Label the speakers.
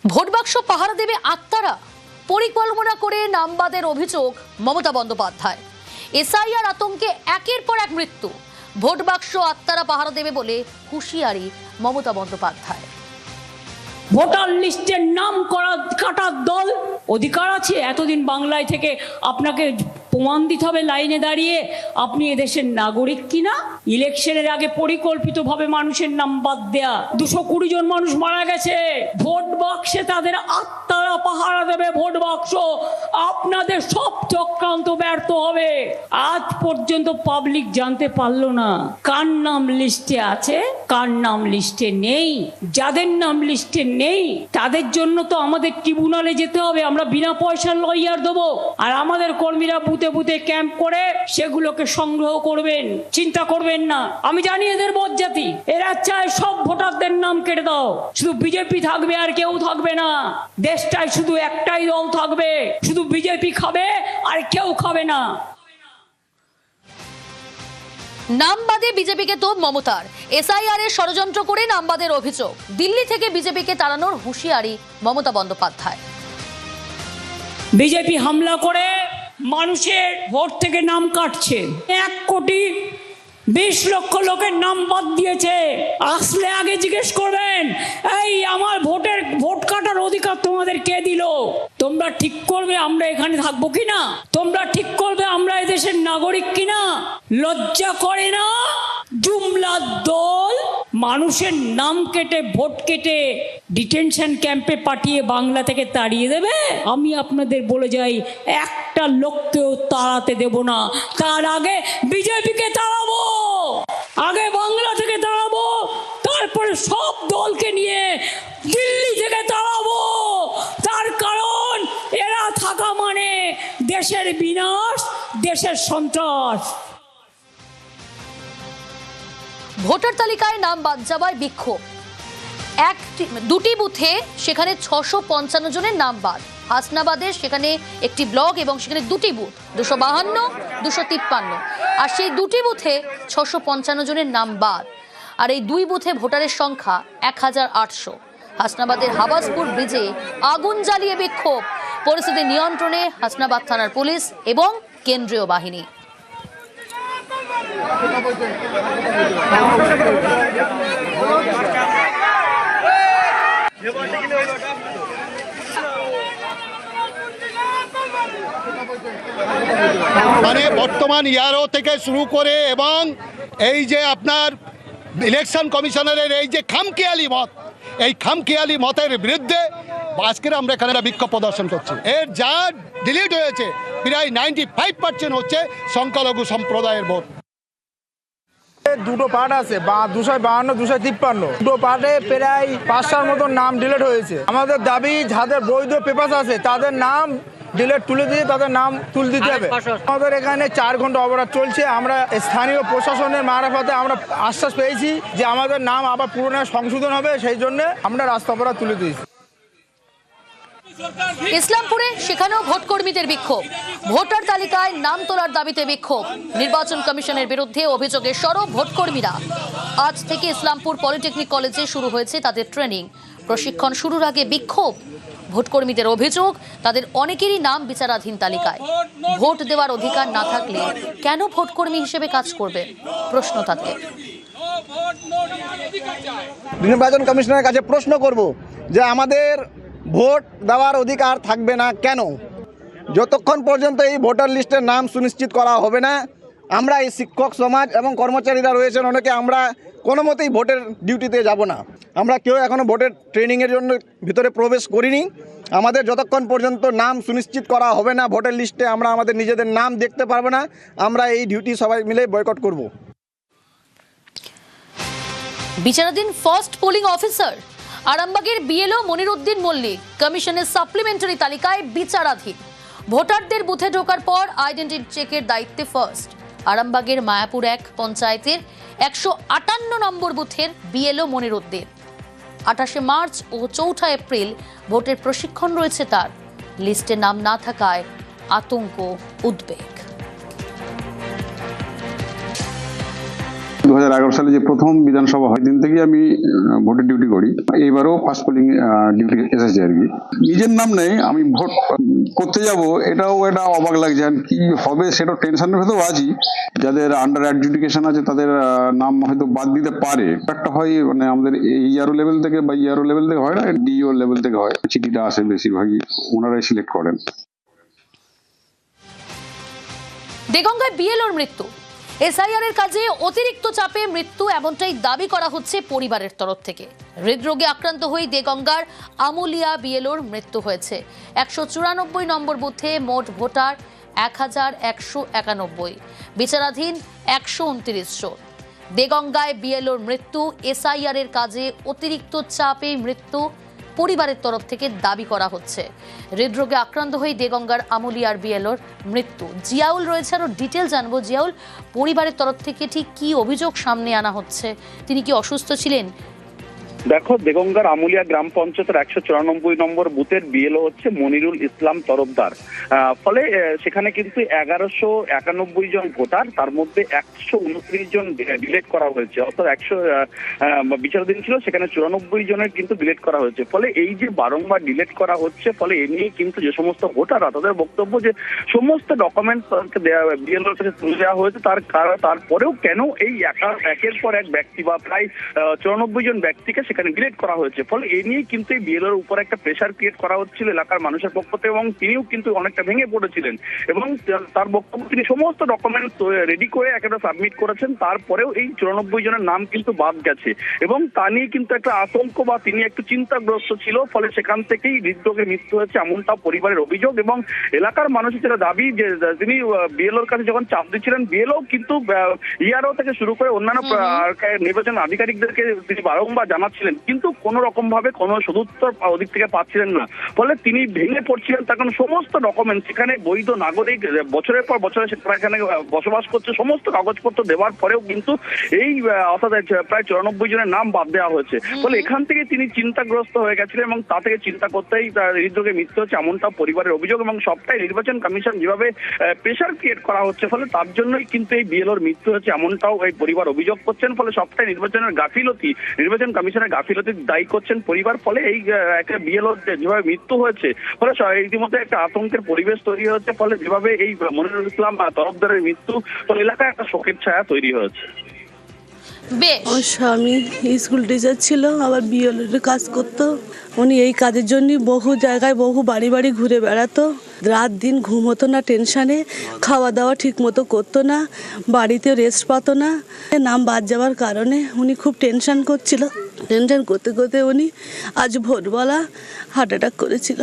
Speaker 1: Vote বাক্স পাহারা দেবে আত্মারা, পরিকল্পনা করে নামবাদের অভিযোগ মমতা বন্দ্যোপাধ্যায়। এসআইআর আতঙ্কে একের পর এক মৃত্যু, ভোট বাক্স আত্মারা পাহারা দেবে বলে হুঁশিয়ারি মমতা বন্দ্যোপাধ্যায়।
Speaker 2: ভোটার লিস্টের নাম কাটার দল অধিকার আছে। এতদিন বাংলায় থেকে আপনাকে প্রমাণ দিতে হবে লাইনে দাঁড়িয়ে আপনি এদেশের নাগরিক কিনা। ইলেকশনের আগে পরিকল্পিতভাবে মানুষের নাম বাদ দেয়া, 220 জন মানুষ মারা গেছে। ভোট বাক্সে তাদের আত্মারা পাহারা দেবে। ভোট বাক্স আপনাদের সব চক্রান্ত ব্যর্থ হবে। আজ পর্যন্ত পাবলিক জানতে পারলো না কার নাম লিস্টে আছে, কার নাম লিস্টে নেই। যাদের নাম লিস্টে নেই তাদের জন্য তো আমাদের ট্রিব্যুনালে যেতে হবে। আমরা বিনা পয়সার লয়ার দেবো, আর আমাদের কর্মীরা বুথে বুথে ক্যাম্প করে সেগুলোকে সংগ্রহ করবেন। চিন্তা করবেন না, আমি জানি এদের বজ্জাতি, এরা চায় সব ভোটারদের নাম কেটে দাও, শুধু বিজেপি থাকবে আর কেউ থাকবে না। দেশটায় শুধু একটাই দল থাকবে, শুধু বিজেপি খাবে আর কেউ খাবে না।
Speaker 1: নামবাদে বিজেপিকে তোপ মমতার, এসআইআর এর ষড়যন্ত্র করে নামবাদের অভিযোগ। দিল্লি থেকে বিজেপিকে তাড়ানোর হুঁশিয়ারি মমতা বন্দ্যোপাধ্যায়।
Speaker 2: বিজেপি হামলা করে মানুষের ভোট থেকে নাম কাটছে। 1,20,00,000 লোকের নাম বাদ দিয়েছে। আসলে আগে জিজ্ঞেস করবেন, এই আমার ভোট কাটার অধিকার তোমাদের কে দিল? তোমরা ঠিক করবে আমরা এখানে থাকবো কিনা, তোমরা ঠিক করবে আমরা এদেশের নাগরিক কিনা। লজ্জা করে না? জুমলার দল মানুষের নাম কেটে ভোট কেটে ডিটেনশন ক্যাম্পে পাঠিয়ে বাংলা থেকে তাড়িয়ে দেবে। আমি আপনাদের বলে যাই, একটা লোককেও তাড়াতে দেব না। তার আগে বিজেপিকে তাড়াবো, আগে বাংলা থেকে তাড়াবো, তারপরে সব দলকে নিয়ে দিল্লি থেকে তাড়াবো। তার কারণ এরা থাকা মানে দেশের বিনাশ, দেশের সন্ত্রাস।
Speaker 1: ভোটার তালিকায় নাম বাদ যাওয়ায় বিক্ষোভ। দুটি বুথে সেখানে 655 জনের নাম বাদ। হাসনাবাদে সেখানে একটি ব্লক এবং সেখানে দুটি বুথ, 252, 253, আর সেই দুটি বুথে 655 জনের নাম বাদ। আর এই দুই বুথে ভোটারের সংখ্যা 1800। হাসনাবাদের হাবাসপুর ব্রিজে আগুন জ্বালিয়ে বিক্ষোভ। পরিস্থিতি নিয়ন্ত্রণে হাসনাবাদ থানার পুলিশ এবং কেন্দ্রীয় বাহিনী।
Speaker 3: মানে বর্তমান ইয়ারও থেকে শুরু করে এবং এই যে আপনার ইলেকশন কমিশনারের এই যে খামখেয়ালি মত, এই খামখেয়ালি মতের বিরুদ্ধে আজকের আমরা এখানে বিক্ষোভ প্রদর্শন করছি। এর যা ডিলিট হয়েছে প্রায় 95% হচ্ছে সংখ্যালঘু সম্প্রদায়ের ভোট।
Speaker 4: দুটো পার্ট আছে, 252, 253, দুটো পার্টে প্রায় 500-র মতন নাম ডিলিট হয়েছে। আমাদের দাবি যাদের বৈধ পেপার আছে তাদের নাম ডিলিট তুলে দিয়ে তাদের নাম তুলে দিতে হবে। আমাদের এখানে 4 ঘন্টা অবরোধ চলছে। আমরা স্থানীয় প্রশাসনের মারফতে আমরা আশ্বাস পেয়েছি যে আমাদের নাম আবার পুনরায় সংশোধন হবে, সেই জন্য আমরা রাস্তা অবরোধ তুলে দিয়েছি।
Speaker 1: ইসলামপুরে সেখানেও ভোট কর্মীদের বিক্ষোভ। ভোটার তালিকায় নাম তোলার দাবিতে বিক্ষোভ। নির্বাচন কমিশনের বিরুদ্ধে অভিযোগে সরব ভোট কর্মীরা। আজ থেকে ইসলামপুর পলিটেকনিক কলেজে শুরু হয়েছে তাদের ট্রেনিং। প্রশিক্ষণ শুরুর আগে বিক্ষোভ। ভোট কর্মীদের অভিযোগ, তাদের অনেকেরই নাম বিচারাধীন তালিকায়। ভোট দেওয়ার অধিকার না থাকলে কেন ভোট কর্মী হিসেবে কাজ করবে, প্রশ্ন তাদের।
Speaker 5: নির্বাচন কমিশনের কাছে প্রশ্ন করব যে আমাদের ভোট দেওয়ার অধিকার থাকবে না কেন? যতক্ষণ পর্যন্ত এই ভোটার লিস্টের নাম সুনিশ্চিত করা হবে না, আমরা এই শিক্ষক সমাজ এবং কর্মচারীরা রয়েছেন অনেকে, আমরা কোনো মতেই ভোটের ডিউটিতে যাব না। আমরা কেউ এখনও ভোটের ট্রেনিংয়ের জন্য ভিতরে প্রবেশ করিনি। আমাদের যতক্ষণ পর্যন্ত নাম সুনিশ্চিত করা হবে না ভোটার লিস্টে, আমরা আমাদের নিজেদের নাম দেখতে পারবো না। আমরা এই ডিউটি সবাই মিলে বয়কট করব।
Speaker 1: বিচারাধীন ফার্স্ট পোলিং অফিসার আরামবাগের বিএলও মনিরুদ্দিন মল্লিক কমিশনের সাপ্লিমেন্টারি তালিকায় বিচারাধীন। ভোটারদের বুথে ঢোকার পর আইডেন্টিটি চেকের দায়িত্বে ফার্স্ট। আরামবাগের মায়াপুর 1 পঞ্চায়েতের 158 নম্বর বুথের বিএলও মনিরুদ্দিন। 28 মার্চ ও 4 এপ্রিল ভোটের প্রশিক্ষণ রয়েছে তার। লিস্টে নাম না থাকায় আতঙ্ক, উদ্বেগ।
Speaker 6: 2011 সালে যে প্রথম বিধানসভা হয় দিন থেকে আমি ভোটের ডিউটি করি, এইবারও ফার্স্ট পোলিং ডিউটি এসেছে আর কি। নিজের নাম নেই, আমি ভোট করতে যাব, এটাও এটা অবাক লাগছে। আর কি হবে সেটা টেনশনের ভেতরেও আছি। যাদের আন্ডার অ্যাডজুডিকেশন আছে তাদের নাম হয়তো বাদ দিতে পারে। একটা হয় মানে আমাদের ইআরও লেভেল থেকে বা ইআরও লেভেল থেকে হয় না, ডিও লেভেল থেকে হয়, চিঠিটা আসে বেশিরভাগই ওনারাই সিলেক্ট করেন।
Speaker 1: দেগঙ্গায় বিএলওর মৃত্যু, এসআইআর এর কাজে অতিরিক্ত চাপে মৃত্যু, এমনটাই দাবি করা হচ্ছে পরিবারের তরফ থেকে। হৃদরোগে আক্রান্ত হয়ে দেগঙ্গার আমুলিয়া বিএলওর মৃত্যু হয়েছে। 194 নম্বর বুথে মোট ভোটার 1191, বিচারাধীন 129 জন। দেগঙ্গায় বিএলওর মৃত্যু, এসআইআর এর কাজে অতিরিক্ত চাপে মৃত্যু পরিবারের তরফ থেকে দাবি করা হচ্ছে। হৃদরোগে আক্রান্ত হয়ে দেগঙ্গার আমুলিয়ার বিএলওর মৃত্যু। জিয়াউল রয়েছে, আরো ডিটেল জানবো। জিয়াউল, পরিবারের তরফ থেকে ঠিক কি অভিযোগ সামনে আনা হচ্ছে? তিনি কি অসুস্থ ছিলেন?
Speaker 7: দেখো, দেগঙ্গার আমুলিয়া গ্রাম পঞ্চায়েতের 194 নম্বর বুথের বিএলও হচ্ছে মনিরুল ইসলাম তরফদার। ফলে সেখানে কিন্তু 1191 জন ভোটার, তার মধ্যে 129 জন ডিলেট করা হয়েছে। অর্থাৎ 100 বিচারাধীন ছিল, সেখানে 94 জনের কিন্তু ডিলেট করা হয়েছে। ফলে এই যে বারংবার ডিলেট করা হচ্ছে, ফলে এ নিয়ে কিন্তু যে সমস্ত ভোটাররা, তাদের বক্তব্য যে সমস্ত ডকুমেন্ট বিএলওর কাছে তুলে দেওয়া হয়েছে, তারপরেও কেন এই একের পর এক ব্যক্তি বা প্রায় 94 জন ব্যক্তিকে সেখানে ডিলেট করা হয়েছে। ফলে এই নিয়ে কিন্তু এই বিএলওর উপর একটা প্রেশার ক্রিয়েট করা হচ্ছিল এলাকার মানুষের পক্ষ থেকে, এবং তিনিও কিন্তু অনেকটা ভেঙে পড়েছিলেন। এবং তার বক্তব্য, তিনি সমস্ত ডকুমেন্ট রেডি করে একেবারে সাবমিট করেছেন, তারপরেও এই 94 জনের নাম কিন্তু বাদ গেছে। এবং তা নিয়ে কিন্তু একটা আতঙ্ক বা তিনি একটু চিন্তাগ্রস্ত ছিল। ফলে সেখান থেকেই হৃদরোগে মৃত্যু হয়েছে, এমনটা পরিবারের অভিযোগ। এবং এলাকার মানুষের যেটা দাবি, যে তিনি বিএলওর কাছে যখন চাপ দিচ্ছিলেন, বিএলও কিন্তু ইআরও থেকে শুরু করে অন্যান্য নির্বাচন আধিকারিকদেরকে তিনি বারংবার জানাচ্ছিলেন, কিন্তু কোন রকম ভাবে কোনো সদুত্তর ওদিক থেকে পাচ্ছিলেন না। ফলে তিনি ভেঙে পড়ছিলেন। তখন সমস্ত ডকুমেন্ট, সেখানে বৈধ নাগরিক বছরের পর বছরে এখানে বসবাস করছে, সমস্ত কাগজপত্র দেওয়ার পরেও কিন্তু এই অর্থাৎ প্রায় 94 জনের নাম বাদ দেওয়া হয়েছে। ফলে এখান থেকে তিনি চিন্তাগ্রস্ত হয়ে গেছিলেন, এবং তা থেকে চিন্তা করতেই তার হৃদরোগে মৃত্যু হচ্ছে, এমনটা পরিবারের অভিযোগ। এবং সবটাই নির্বাচন কমিশন যেভাবে প্রেশার ক্রিয়েট করা হচ্ছে, ফলে তার জন্যই কিন্তু এই বিএলওর মৃত্যু হচ্ছে, এমনটাও এই পরিবার অভিযোগ করছেন। ফলে সবটাই নির্বাচনের গাফিলতি, নির্বাচন কমিশনের গাফিলতি দায়ী করছেন পরিবার। ফলে এই একটা বিএলওর যেভাবে মৃত্যু হয়েছে, ফলে ইতিমধ্যে একটা আতঙ্কের পরিবেশ তৈরি হয়েছে। ফলে যেভাবে এই মনিরুল ইসলাম তরফদারের মৃত্যু, তো এলাকায় একটা শোকের ছায়া তৈরি হয়েছে।
Speaker 8: আমার স্বামী স্কুল টিচার ছিল, আবার বিএলওর কাজ করতো। উনি এই কাজের জন্য বহু জায়গায় বহু বাড়ি বাড়ি ঘুরে বেড়াতো। রাত দিন ঘুম হতো না টেনশানে, খাওয়া দাওয়া ঠিক মতো করতো না, বাড়িতে রেস্ট পাতো না। নাম বাদ যাওয়ার কারণে উনি খুব টেনশন করছিল। টেনশন করতে করতে উনি আজ ভোরবেলা হার্ট অ্যাটাক করেছিল।